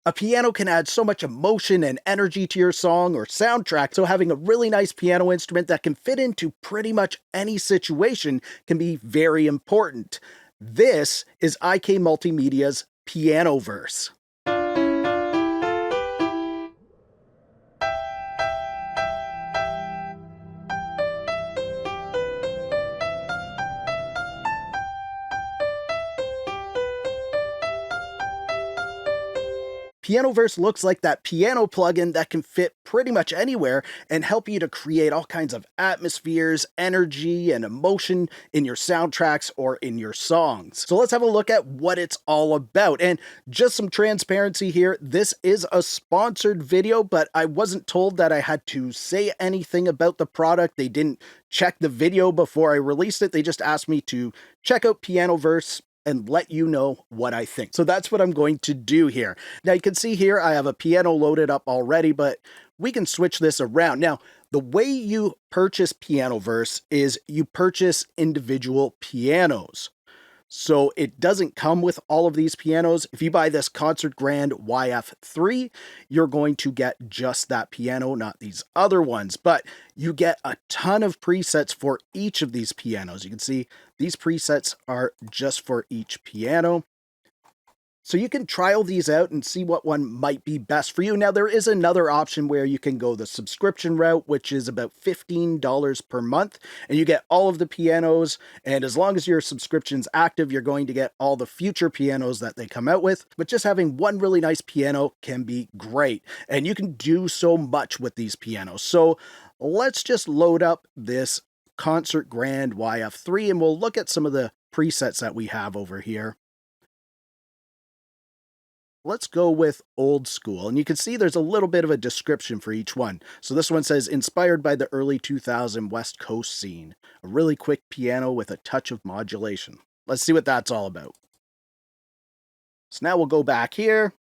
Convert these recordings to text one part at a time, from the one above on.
A piano can add so much emotion and energy to your song or soundtrack, so having a really nice piano instrument that can fit into pretty much any situation can be very important. This is IK Multimedia's Pianoverse. Pianoverse looks like that piano plugin that can fit pretty much anywhere and help you to create all kinds of atmospheres, energy, and emotion in your soundtracks or in your songs. So let's have a look at what it's all about. And just some transparency here, this is a sponsored video, but I wasn't told that I had to say anything about the product. They didn't check the video before I released it. They just asked me to check out Pianoverse and let you know what I think. So that's what I'm going to do here. Now you can see here I have a piano loaded up already, but we can switch this around. Now, the way you purchase Pianoverse is you purchase individual pianos. So it doesn't come with all of these pianos. If you buy this Concert Grand YF3, you're going to get just that piano, not these other ones. But you get a ton of presets for each of these pianos. You can see these presets are just for each piano. So you can trial these out and see what one might be best for you. Now, there is another option where you can go the subscription route, which is about $15 per month, and you get all of the pianos. And as long as your subscription's active, you're going to get all the future pianos that they come out with. But just having one really nice piano can be great, and you can do so much with these pianos. So let's just load up this Concert Grand YF3, and we'll look at some of the presets that we have over here. Let's go with old school, and you can see there's a little bit of a description for each one. So this one says, inspired by the early 2000 West Coast scene, a really quick piano with a touch of modulation. Let's see what that's all about. So now we'll go back here.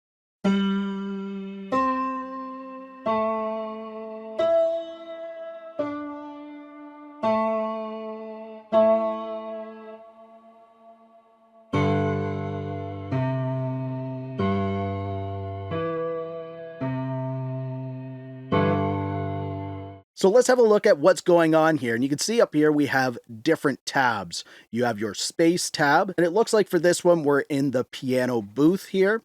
So let's have a look at what's going on here. And you can see up here we have different tabs. You have your space tab, and it looks like for this one we're in the piano booth here.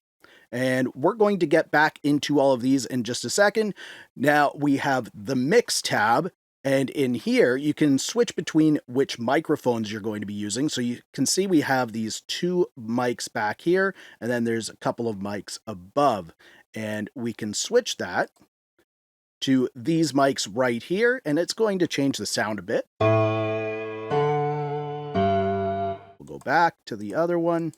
And we're going to get back into all of these in just a second. Now we have the mix tab, and in here you can switch between which microphones you're going to be using. So you can see we have these two mics back here, and then there's a couple of mics above. And we can switch that to these mics right here, and it's going to change the sound a bit. We'll go back to the other one.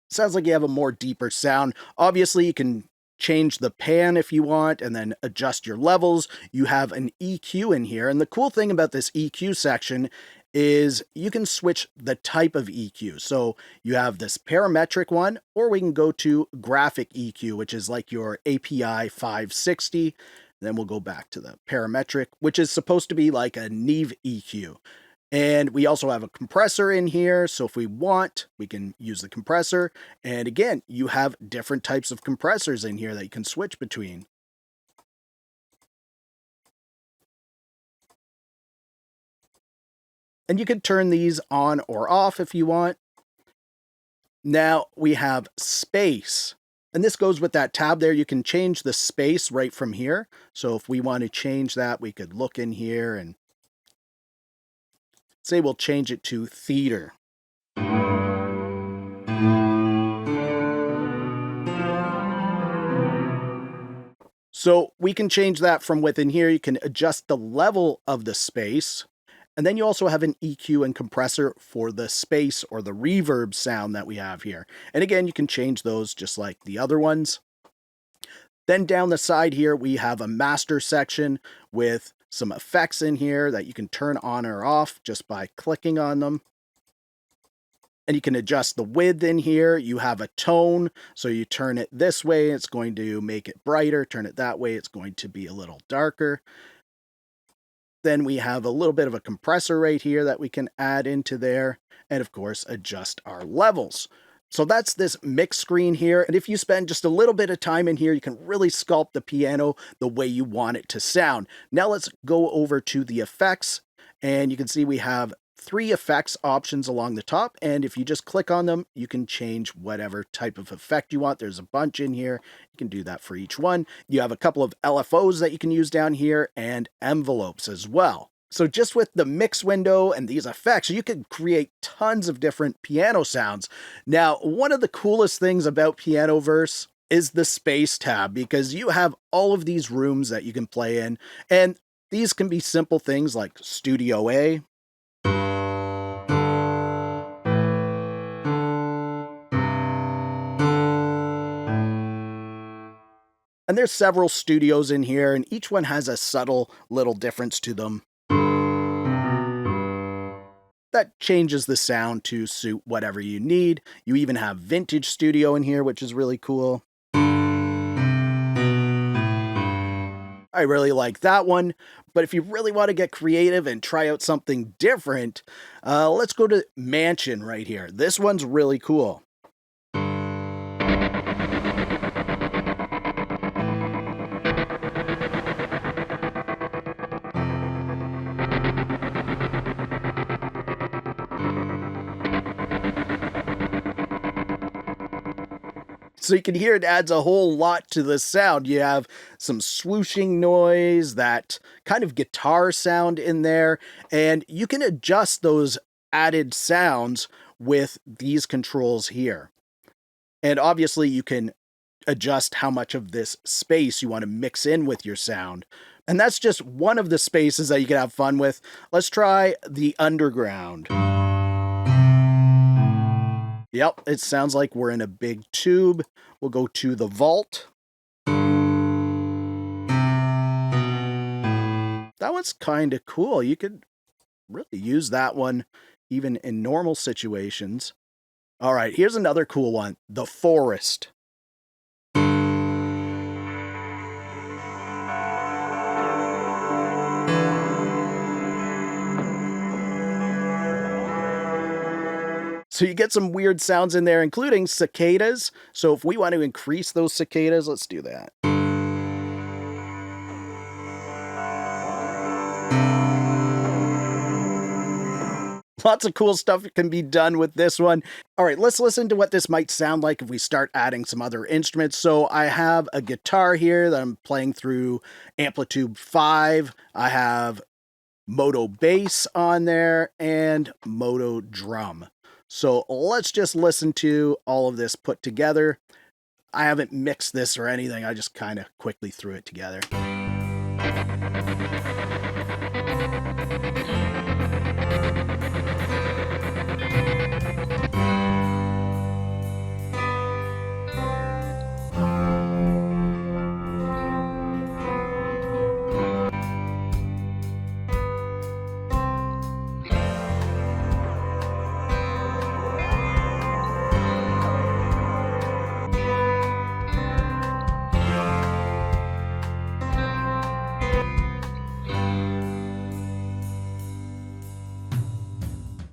Sounds like you have a more deeper sound. Obviously, you can change the pan if you want, and then adjust your levels. You have an EQ in here, and the cool thing about this EQ section is you can switch the type of EQ. So you have this parametric one, or we can go to graphic EQ, which is like your API 560. Then we'll go back to the parametric, which is supposed to be like a Neve EQ. And we also have a compressor in here. So if we want, we can use the compressor. And again, you have different types of compressors in here that you can switch between. And you can turn these on or off if you want. Now we have space. And this goes with that tab there. You can change the space right from here. So if we want to change that, we could look in here and say we'll change it to theater. So we can change that from within here. You can adjust the level of the space. And then you also have an EQ and compressor for the space or the reverb sound that we have here. And again, you can change those just like the other ones. Then down the side here, we have a master section with some effects in here that you can turn on or off just by clicking on them. And you can adjust the width in here. You have a tone, so you turn it this way, it's going to make it brighter. Turn it that way, it's going to be a little darker. Then we have a little bit of a compressor right here that we can add into there, and of course adjust our levels. So that's this mix screen here, and if you spend just a little bit of time in here, you can really sculpt the piano the way you want it to sound. Now let's go over to the effects, and you can see we have 3 effects options along the top, and if you just click on them, you can change whatever type of effect you want. There's a bunch in here. You can do that for each one. You have a couple of LFOs that you can use down here, and envelopes as well. So just with the mix window and these effects, you can create tons of different piano sounds. Now, one of the coolest things about Pianoverse is the space tab, because you have all of these rooms that you can play in, and these can be simple things like Studio A, and there's several studios in here, and each one has a subtle little difference to them that changes the sound to suit whatever you need. You even have Vintage Studio in here, which is really cool. I really like that one, but if you really want to get creative and try out something different, let's go to Mansion right here. This one's really cool. So you can hear it adds a whole lot to the sound. You have some swooshing noise, that kind of guitar sound in there, and you can adjust those added sounds with these controls here. And obviously you can adjust how much of this space you want to mix in with your sound. And that's just one of the spaces that you can have fun with. Let's try the underground. Yep, it sounds like we're in a big tube. We'll go to the vault. That one's kind of cool. You could really use that one even in normal situations. All right, here's another cool one, the forest. So you get some weird sounds in there, including cicadas. So if we want to increase those cicadas, let's do that. Lots of cool stuff can be done with this one. All right, let's listen to what this might sound like if we start adding some other instruments. So I have a guitar here that I'm playing through Amplitude 5. I have Modo Bass on there and Modo Drum. So let's just listen to all of this put together. I haven't mixed this or anything. I just kind of quickly threw it together.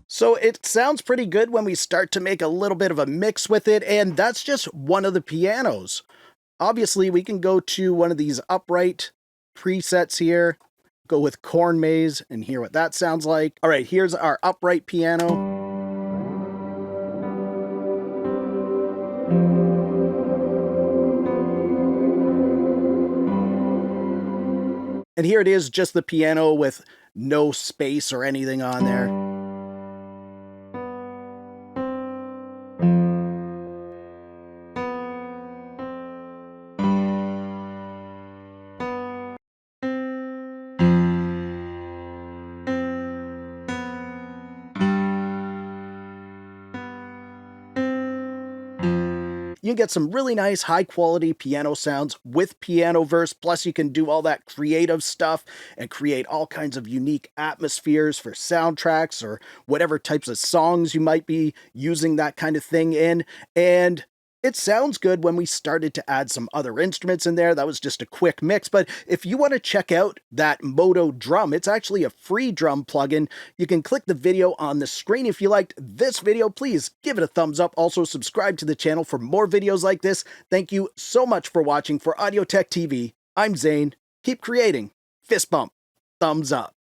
So it sounds pretty good when we start to make a little bit of a mix with it, and that's just one of the pianos. Obviously, we can go to one of these upright presets here, go with Corn Maze, and hear what that sounds like. All right, here's our upright piano. And here it is, just the piano with no space or anything on there. You can get some really nice high quality piano sounds with Pianoverse. Plus you can do all that creative stuff and create all kinds of unique atmospheres for soundtracks or whatever types of songs you might be using that kind of thing in. And It sounds good when we started to add some other instruments in there. That was just a quick mix, but if you want to check out that Modo Drum, it's actually a free drum plugin. You can click the video on the screen. If you liked this video, please give it a thumbs up. Also, subscribe to the channel for more videos like this. Thank you so much for watching. For Audio Tech TV, I'm Zane. Keep creating. Fist bump. Thumbs up.